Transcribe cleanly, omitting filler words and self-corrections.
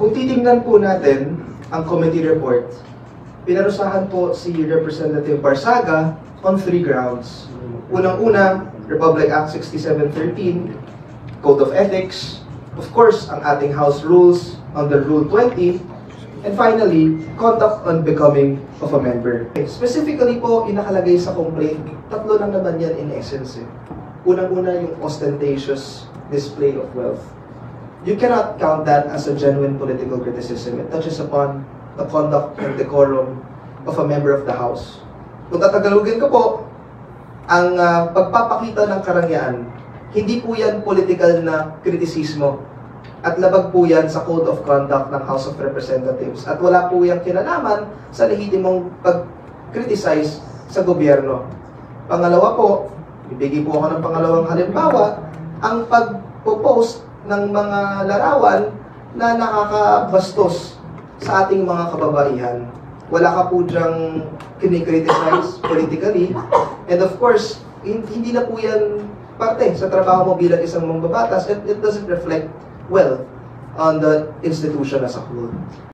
Kung titingnan po natin ang committee report, pinarusahan po si Representative Barsaga on 3 grounds. Unang-una, Republic Act 6713, Code of Ethics, of course, ang ating House Rules under Rule 20, and finally, conduct on becoming of a member. Specifically po, inakalagay sa complaint, tatlo lang naman yan in essence. Unang-una, yung ostentatious display of wealth. You cannot count that as a genuine political criticism. It touches upon the conduct and decorum of a member of the House. Kung tatagalugin ko po, ang pagpapakita ng karangyaan, hindi po yan political na kritisismo at labag po yan sa Code of Conduct ng House of Representatives at wala po yung kinalaman sa lehitimong pag-criticize sa gobyerno. Pangalawa po, bibigay po ako ng pangalawang halimbawa, ang pag-post ng mga larawan na nakakabastos sa ating mga kababaihan. Wala ka po dyang kinikriticize politically. And of course, hindi na po yan parte sa trabaho mo bilang isang mambabatas, and it doesn't reflect well on the institution as a whole.